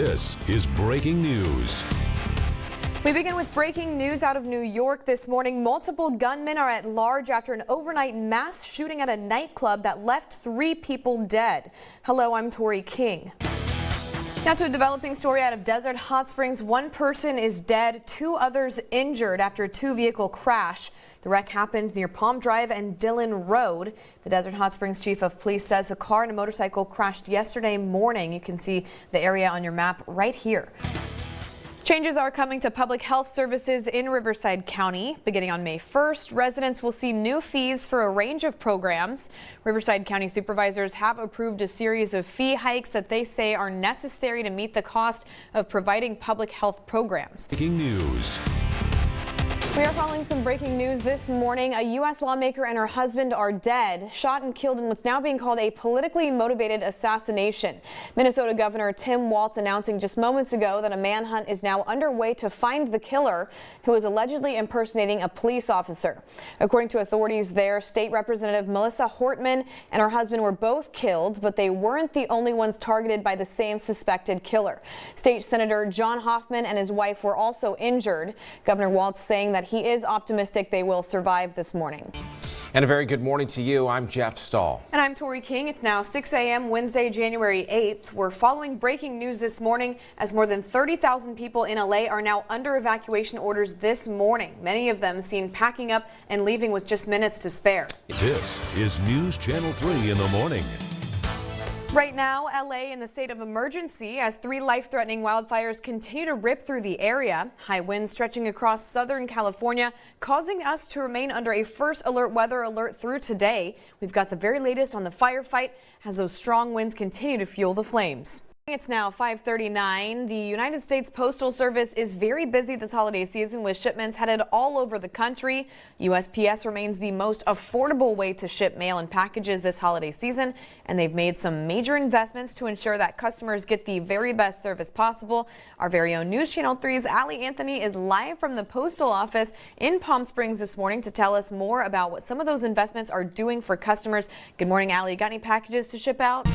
This is breaking news. We begin with breaking news out of New York this morning. Multiple gunmen are at large after an overnight mass shooting at a nightclub that left 3 people dead. Hello, I'm Tori King. Now to a developing story out of Desert Hot Springs. 1 person is dead, 2 others injured after a 2-vehicle crash. The wreck happened near Palm Drive and Dillon Road. The Desert Hot Springs chief of police says a car and a motorcycle crashed yesterday morning. You can see the area on your map right here. Changes are coming to public health services in Riverside County. Beginning on May 1st, residents will see new fees for a range of programs. Riverside County supervisors have approved a series of fee hikes that they say are necessary to meet the cost of providing public health programs. Breaking news. We are following some breaking news this morning. A U.S. lawmaker and her husband are dead, shot and killed in what's now being called a politically motivated assassination. Minnesota Governor Tim Walz announcing just moments ago that a manhunt is now underway to find the killer, who is allegedly impersonating a police officer. According to authorities there, State Representative Melissa Hortman and her husband were both killed, but they weren't the only ones targeted by the same suspected killer. State Senator John Hoffman and his wife were also injured. Governor Walz saying that he is optimistic they will survive this morning. And a very good morning to you. I'm Jeff Stahl. And I'm Tori King. It's now 6 a.m. Wednesday, January 8th. We're following breaking news this morning as more than 30,000 people in LA are now under evacuation orders this morning. Many of them seen packing up and leaving with just minutes to spare. This is News Channel 3 in the morning. Right now, LA in the state of emergency as 3 life-threatening wildfires continue to rip through the area. High winds stretching across Southern California, causing us to remain under a first alert weather alert through today. We've got the very latest on the firefight as those strong winds continue to fuel the flames. It's now 5:39. The United States Postal Service is very busy this holiday season with shipments headed all over the country. USPS remains the most affordable way to ship mail and packages this holiday season, and they've made some major investments to ensure that customers get the very best service possible. Our very own News Channel 3's Allie Anthony is live from the postal office in Palm Springs this morning to tell us more about what some of those investments are doing for customers. Good morning, Allie. Got any packages to ship out?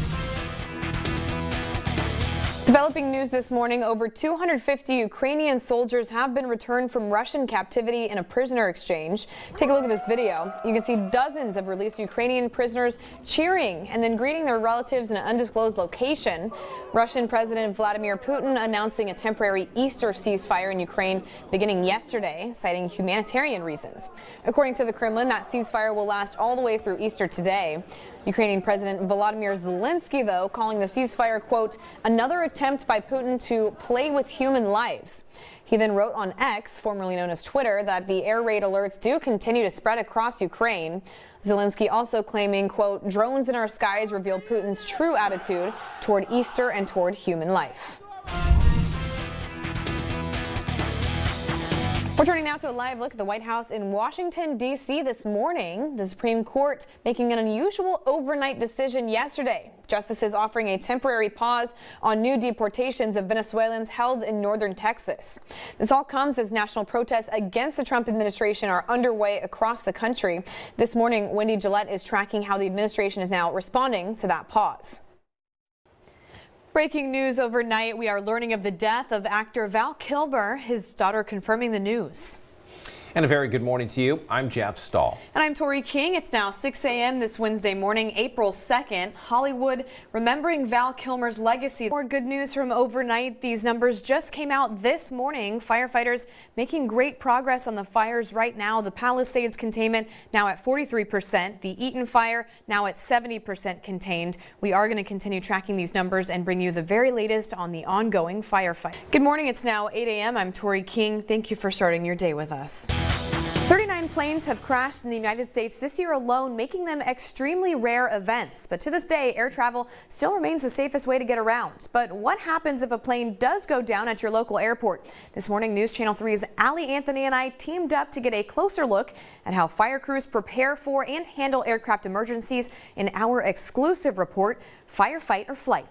Developing news this morning, over 250 Ukrainian soldiers have been returned from Russian captivity in a prisoner exchange. Take a look at this video. You can see dozens of released Ukrainian prisoners cheering and then greeting their relatives in an undisclosed location. Russian President Vladimir Putin announcing a temporary Easter ceasefire in Ukraine beginning yesterday, citing humanitarian reasons. According to the Kremlin, that ceasefire will last all the way through Easter today. Ukrainian President Volodymyr Zelensky, though, calling the ceasefire, quote, another attempt by Putin to play with human lives. He then wrote on X, formerly known as Twitter, that the air raid alerts do continue to spread across Ukraine. Zelensky also claiming, quote, drones in our skies reveal Putin's true attitude toward Easter and toward human life. We're turning now to a live look at the White House in Washington, D.C. this morning. The Supreme Court making an unusual overnight decision yesterday. Justices offering a temporary pause on new deportations of Venezuelans held in northern Texas. This all comes as national protests against the Trump administration are underway across the country. This morning, Wendy Gillette is tracking how the administration is now responding to that pause. Breaking news overnight, we are learning of the death of actor Val Kilmer, his daughter confirming the news. And a very good morning to you. I'm Jeff Stahl. And I'm Tori King. It's now 6 a.m. this Wednesday morning, April 2nd. Hollywood remembering Val Kilmer's legacy. More good news from overnight. These numbers just came out this morning. Firefighters making great progress on the fires right now. The Palisades containment now at 43%. The Eaton fire now at 70% contained. We are going to continue tracking these numbers and bring you the very latest on the ongoing firefight. Good morning. It's now 8 a.m. I'm Tori King. Thank you for starting your day with us. 39 planes have crashed in the United States this year alone, making them extremely rare events. But to this day, air travel still remains the safest way to get around. But what happens if a plane does go down at your local airport? This morning, News Channel 3's Allie Anthony and I teamed up to get a closer look at how fire crews prepare for and handle aircraft emergencies in our exclusive report, Firefight or Flight.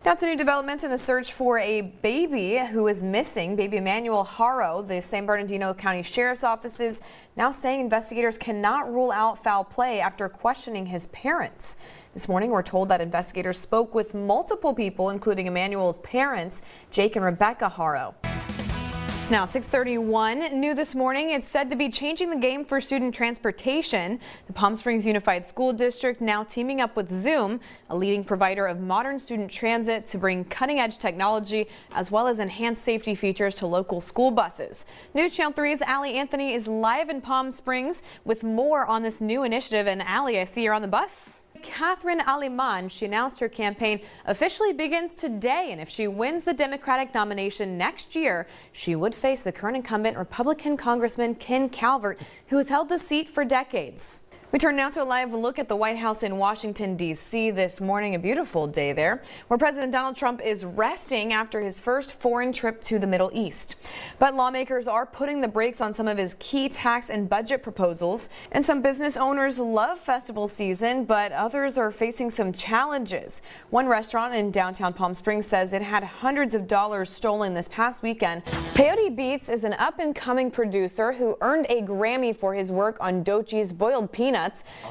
Now to new developments in the search for a baby who is missing. Baby Emmanuel Haro. The San Bernardino County Sheriff's Office is now saying investigators cannot rule out foul play after questioning his parents. This morning, we're told that investigators spoke with multiple people, including Emmanuel's parents, Jake and Rebecca Haro. It's now 6:31. New this morning, it's said to be changing the game for student transportation. The Palm Springs Unified School District now teaming up with Zoom, a leading provider of modern student transit, to bring cutting-edge technology as well as enhanced safety features to local school buses. News Channel 3's Allie Anthony is live in Palm Springs with more on this new initiative. And Allie, I see you're on the bus. Catherine Aleman, she announced her campaign officially begins today, and if she wins the Democratic nomination next year, she would face the current incumbent Republican Congressman Ken Calvert, who has held the seat for decades. We turn now to a live look at the White House in Washington, D.C. this morning. A beautiful day there, where President Donald Trump is resting after his first foreign trip to the Middle East. But lawmakers are putting the brakes on some of his key tax and budget proposals. And some business owners love festival season, but others are facing some challenges. One restaurant in downtown Palm Springs says it had hundreds of dollars stolen this past weekend. Peyote Beats is an up-and-coming producer who earned a Grammy for his work on Doechie's Boiled Peanuts.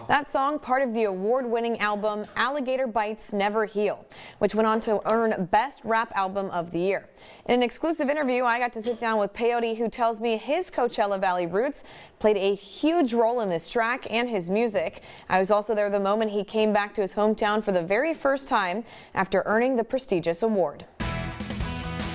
That song, part of the award-winning album Alligator Bites Never Heal, which went on to earn Best Rap Album of the Year. In an exclusive interview, I got to sit down with Peyote, who tells me his Coachella Valley roots played a huge role in this track and his music. I was also there the moment he came back to his hometown for the very first time after earning the prestigious award.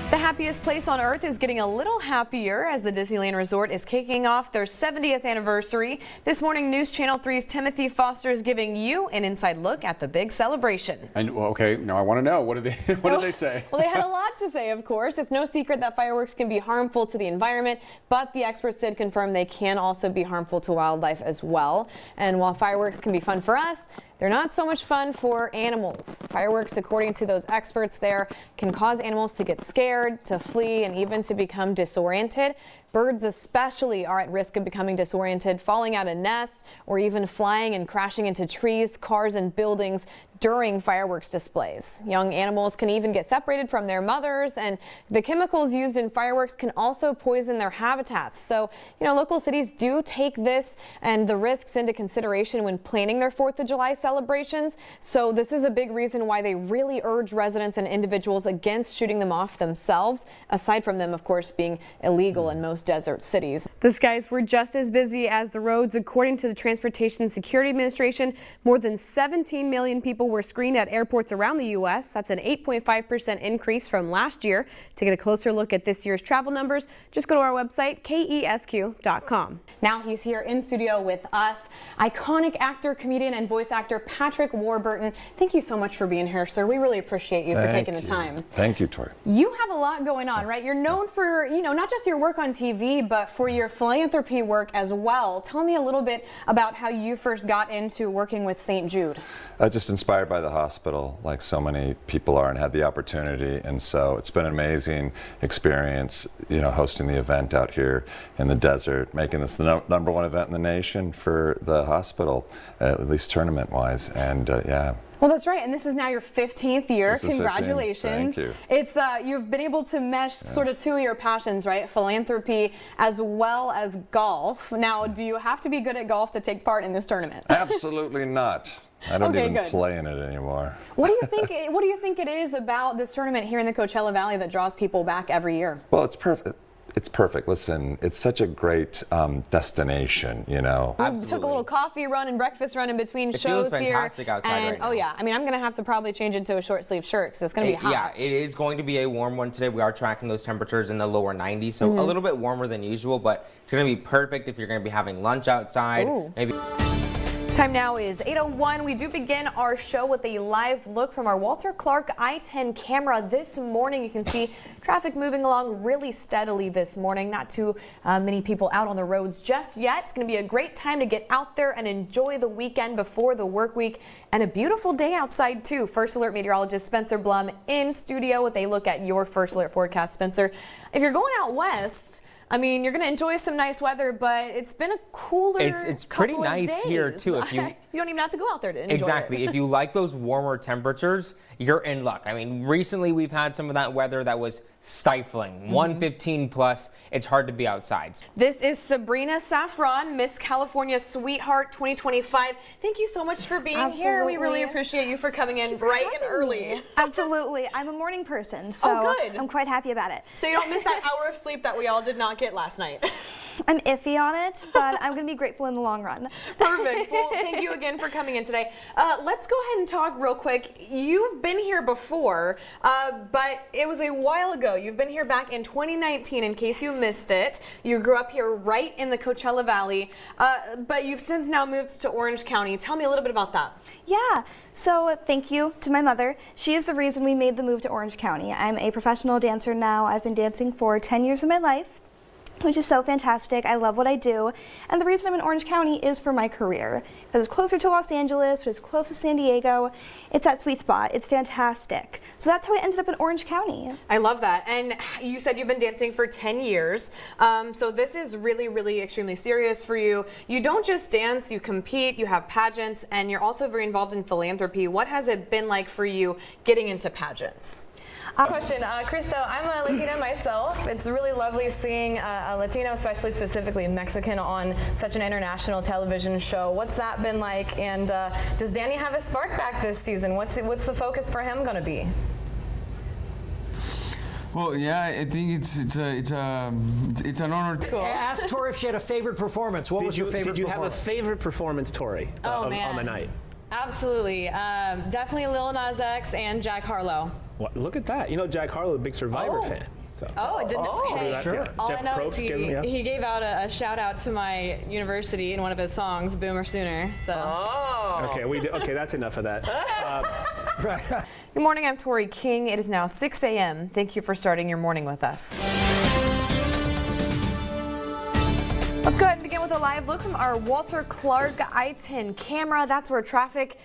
The happiest place on earth is getting a little happier as the Disneyland Resort is kicking off their 70th anniversary. This morning, News Channel 3's Timothy Foster is giving you an inside look at the big celebration. And okay, now I want to know, what did they say? Well, they had a lot to say, of course. It's no secret that fireworks can be harmful to the environment, but the experts did confirm they can also be harmful to wildlife as well. And while fireworks can be fun for us, they're not so much fun for animals. Fireworks, according to those experts there, can cause animals to get scared, to flee, and even to become disoriented. Birds especially are at risk of becoming disoriented, falling out of nests, or even flying and crashing into trees, cars, and buildings during fireworks displays. Young animals can even get separated from their mothers, and the chemicals used in fireworks can also poison their habitats. So, local cities do take this and the risks into consideration when planning their 4th of July celebrations. So this is a big reason why they really urge residents and individuals against shooting them off themselves, aside from them, of course, being illegal in most desert cities. The skies were just as busy as the roads. According to the Transportation Security Administration, more than 17 million people were screened at airports around the U.S. That's an 8.5% increase from last year. To get a closer look at this year's travel numbers, just go to our website, kesq.com. Now he's here in studio with us, iconic actor, comedian, and voice actor Patrick Warburton. Thank you so much for being here, sir. We really appreciate you for taking the time. Thank you, Tori. You have a lot going on, right? You're known for, not just your work on TV, but for your philanthropy work as well. Tell me a little bit about how you first got into working with St. Jude. Just inspired by the hospital, like so many people are, and had the opportunity. And so it's been an amazing experience, hosting the event out here in the desert, making this the #1 event in the nation for the hospital, at least tournament-wise. And yeah. Well, that's right, and this is now your 15th year. This is 15. Congratulations. Thank you. It's you've been able to mesh sort of two of your passions, right? Philanthropy as well as golf. Now, do you have to be good at golf to take part in this tournament? Absolutely not. I don't even play in it anymore. What do you think? What do you think it is about this tournament here in the Coachella Valley that draws people back every year? Well, it's perfect. It's perfect. Listen, it's such a great destination, We took a little coffee run and breakfast run in between shows here. It feels fantastic outside right now. Oh yeah, I mean, I'm going to have to probably change into a short sleeve shirt because it's going to be hot. Yeah, it is going to be a warm one today. We are tracking those temperatures in the lower 90s, so a little bit warmer than usual, but it's going to be perfect if you're going to be having lunch outside. Ooh. Maybe. Time now is 8:01. We do begin our show with a live look from our Walter Clark I-10 camera. This morning, you can see traffic moving along really steadily this morning. Not too many people out on the roads just yet. It's going to be a great time to get out there and enjoy the weekend before the work week, and a beautiful day outside too. First Alert meteorologist Spencer Blum in studio with a look at your First Alert forecast. Spencer, if you're going out west, I mean, you're going to enjoy some nice weather, but it's been a cooler It's pretty nice days. here too. If you You don't even have to go out there to enjoy Exactly. it. If you like those warmer temperatures, you're in luck. I mean, recently we've had some of that weather that was stifling. 115 plus, it's hard to be outside. This is Sabrina Saffron, Miss California Sweetheart 2025. Thank you so much for being here. We really Absolutely. appreciate you for coming in bright and early. Absolutely. I'm a morning person, so Oh, good. I'm quite happy about it. So you don't miss that hour of sleep that we all did not get last night. I'm iffy on it, but I'm going to be grateful in the long run. Perfect. Well, thank you again for coming in today. Let's go ahead and talk real quick. You've been here before, but it was a while ago. You've been here back in 2019, in case you missed it. You grew up here right in the Coachella Valley, but you've since now moved to Orange County. Tell me a little bit about that. Yeah, so thank you to my mother. She is the reason we made the move to Orange County. I'm a professional dancer now. I've been dancing for 10 years of my life, which is so fantastic. I love what I do. And the reason I'm in Orange County is for my career. Because it's closer to Los Angeles, but it's close to San Diego. It's that sweet spot. It's fantastic. So that's how I ended up in Orange County. I love that. And you said you've been dancing for 10 years. So this is really, really extremely serious for you. You don't just dance, you compete, you have pageants, and you're also very involved in philanthropy. What has it been like for you getting into pageants? Question, Cristo, I'm a Latina myself. It's really lovely seeing a Latino, especially specifically Mexican, on such an international television show. What's that been like? And does Danny have a spark back this season? What's the focus for him going to be? Well, yeah, I think it's an honor. Ask Tori if she had a favorite performance. What was your favorite Did you have a performance? favorite performance, Tori, on the night? Absolutely. Definitely Lil Nas X and Jack Harlow. Well, look at that. You know, Jack Harlow, a big Survivor fan. So. Oh, I didn't know. Sure. All Jeff I know Probst is gave him, yeah. he gave out a shout out to my university in one of his songs, Boomer Sooner. So. Okay, that's enough of that. Good morning, I'm Tori King. It is now 6 a.m. Thank you for starting your morning with us. Let's go ahead and begin with a live look from our Walter Clark I-10 camera. That's where traffic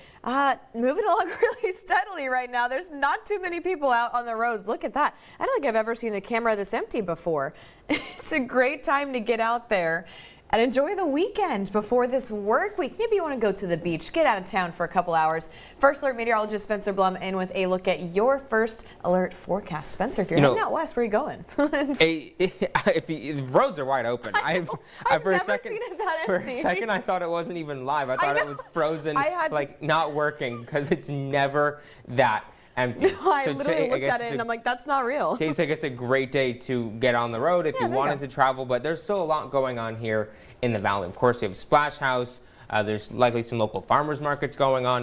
moving along really steadily right now. There's not too many people out on the roads. Look at that. I don't think I've ever seen the camera this empty before. It's a great time to get out there and enjoy the weekend before this work week. Maybe you want to go to the beach, get out of town for a couple hours. First Alert meteorologist Spencer Blum in with a look at your First Alert forecast. Spencer, if you're heading out west, where are you going? If the roads are wide open. I've never seen it that For empty. a second, I thought it wasn't even live. I thought it was frozen, like not working, because it's never that empty. I So literally looked at it and I'm like, that's not real. Today's, I guess, a great day to get on the road if you wanted to travel, but there's still a lot going on here in the valley. Of course, you have Splash House. There's likely some local farmers markets going on.